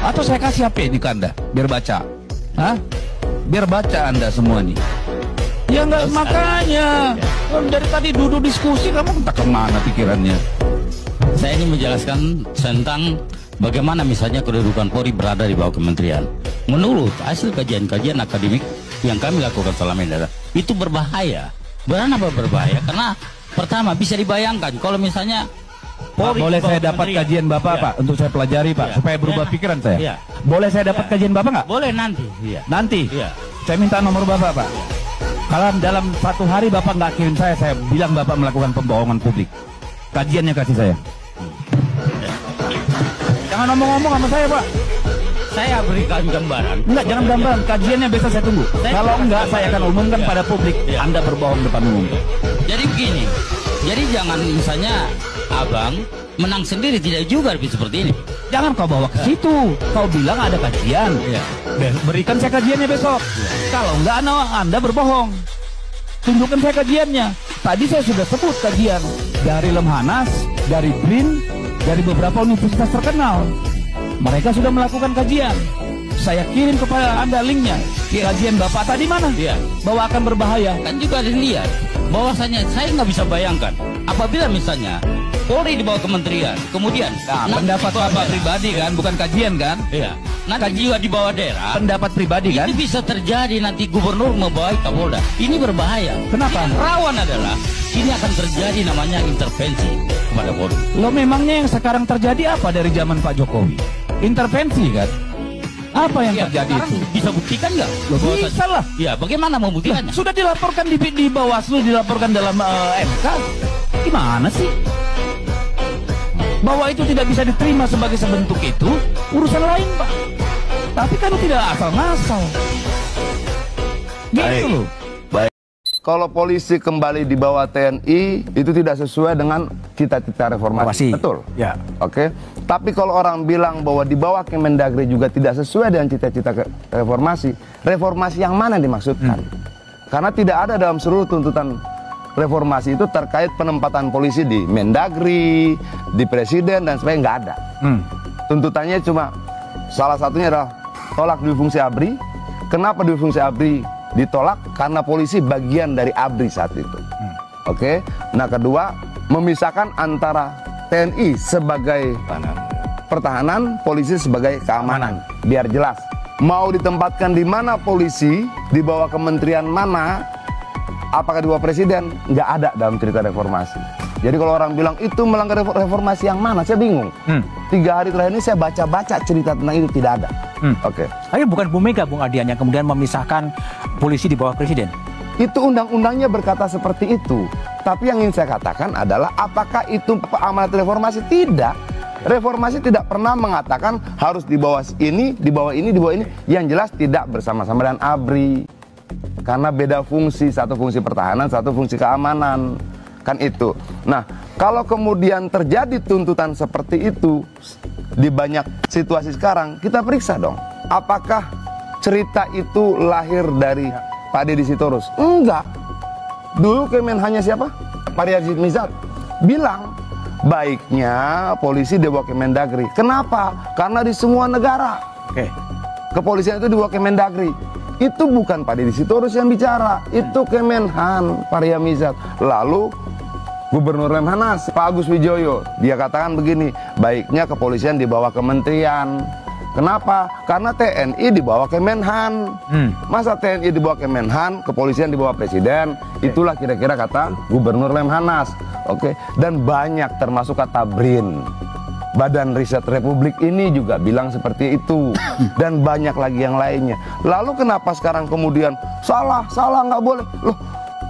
Atau saya kasih HP ini ke Anda, biar baca. Hah? Biar baca Anda semua nih. Ya enggak, makanya. Dari tadi duduk diskusi, kamu entah kemana pikirannya. Saya ini menjelaskan tentang bagaimana misalnya kedudukan Polri berada di bawah kementerian. Menurut hasil kajian-kajian akademik yang kami lakukan selama ini, itu berbahaya. Kenapa berbahaya? Karena pertama bisa dibayangkan kalau misalnya Polri, boleh saya dapat kajian Bapak, Pak, untuk saya pelajari, Pak, supaya berubah pikiran saya. Boleh saya dapat kajian Bapak nggak? Boleh nanti. Nanti. Saya minta nomor Bapak, Pak. Kalau dalam 1 hari Bapak nggak kirim saya bilang Bapak melakukan pembohongan publik. Kajiannya kasih saya. Jangan ngomong-ngomong sama saya, Pak. Saya berikan gambaran. Enggak, jangan gambaran. Kajiannya besok saya tunggu. Kalau enggak, saya akan umumkan pada publik. Anda berbohong depan umum. Jadi begini. Jadi jangan misalnya abang menang sendiri, tidak juga seperti ini. Jangan kau bawa ke situ. Kau bilang ada kajian. Berikan saya kajiannya besok. Kalau enggak, Anda berbohong. Tunjukkan saya kajiannya. Tadi saya sudah sebut kajian dari Lemhanas, dari BRIN, dari beberapa universitas terkenal. Mereka sudah melakukan kajian. Saya kirim kepada Anda linknya. Kajian Bapak tadi mana? Bahwa akan berbahaya. Kan juga dilihat bahwasanya saya nggak bisa bayangkan apabila misalnya Polri di bawah kementerian, kemudian pendapat Bapak pribadi kan, bukan kajian kan? Nanti juga di bawah daerah. Pendapat pribadi kan? Itu bisa terjadi nanti gubernur membawa Kapolda. Ini berbahaya. Kenapa? Yang rawan adalah ini akan terjadi namanya intervensi kepada Polri. Lo memangnya yang sekarang terjadi apa dari zaman Pak Jokowi? Intervensi kan? Apa yang terjadi itu? Bisa buktikan nggak? Bisa lah. Ya, bagaimana membuktikannya? Sudah dilaporkan di Bawaslu, dilaporkan dalam MK. Gimana sih? Bahwa itu tidak bisa diterima sebagai sebentuk itu urusan lain, Pak. Tapi kan tidak asal-ngasal. Gitu loh. Kalau polisi kembali di bawah TNI itu tidak sesuai dengan cita-cita reformasi. Betul. Ya. Oke. Tapi kalau orang bilang bahwa di bawah Kemendagri juga tidak sesuai dengan cita-cita reformasi, reformasi yang mana dimaksudkan? Karena tidak ada dalam seluruh tuntutan reformasi itu terkait penempatan polisi di Mendagri, di Presiden dan sebagainya, nggak ada. Tuntutannya cuma salah satunya adalah tolak dui fungsi ABRI. Kenapa dui fungsi ABRI ditolak? Karena polisi bagian dari ABRI saat itu. Oke. Nah, kedua, memisahkan antara TNI sebagai pertahanan, polisi sebagai keamanan. Biar jelas. Mau ditempatkan di mana polisi, di bawah kementerian mana, apakah di bawah presiden, nggak ada dalam cerita reformasi. Jadi kalau orang bilang itu melanggar reformasi yang mana, saya bingung. 3 hari terakhir ini saya baca-baca cerita tentang itu, tidak ada. Oke. Tapi bukan Bu Mega, Bung Adian, yang kemudian memisahkan polisi di bawah presiden. Itu undang-undangnya berkata seperti itu. Tapi yang ingin saya katakan adalah apakah itu amanat reformasi? Tidak. Reformasi tidak pernah mengatakan harus di bawah ini, di bawah ini, di bawah ini. Yang jelas tidak bersama-sama dengan ABRI. Karena beda fungsi, satu fungsi pertahanan, satu fungsi keamanan. Kan itu. Nah, kalau kemudian terjadi tuntutan seperti itu di banyak situasi sekarang, kita periksa dong. Apakah cerita itu lahir dari Pak Deddy Sitorus? Enggak. Dulu Kemenhannya siapa? Pak Riyazi Mizat bilang baiknya polisi di bawah Kemendagri. Kenapa? Karena di semua negara kepolisian itu di bawah Kemendagri. Itu bukan Pak Deddy Sitorus yang bicara, itu Kemenhan, Pak Riyazi Mizat. Lalu Gubernur Lemhanas, Pak Agus Wijoyo, dia katakan begini, baiknya kepolisian di bawah kementerian. Kenapa? Karena TNI di bawah Kemenhan. Masa TNI di bawah Kemenhan, kepolisian di bawah presiden? Itulah kira-kira kata Gubernur Lemhanas. Oke. Dan banyak termasuk kata BRIN. Badan Riset Republik ini juga bilang seperti itu. Dan banyak lagi yang lainnya. Lalu kenapa sekarang kemudian salah nggak boleh? Loh,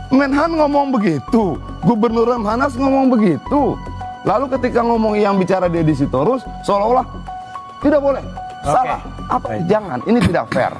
Menhan ngomong begitu, Gubernur Lemhanas ngomong begitu. Lalu ketika ngomong yang bicara Deddy Sitorus, seolah-olah tidak boleh. Salah. Apa? Jangan. Ini tidak fair.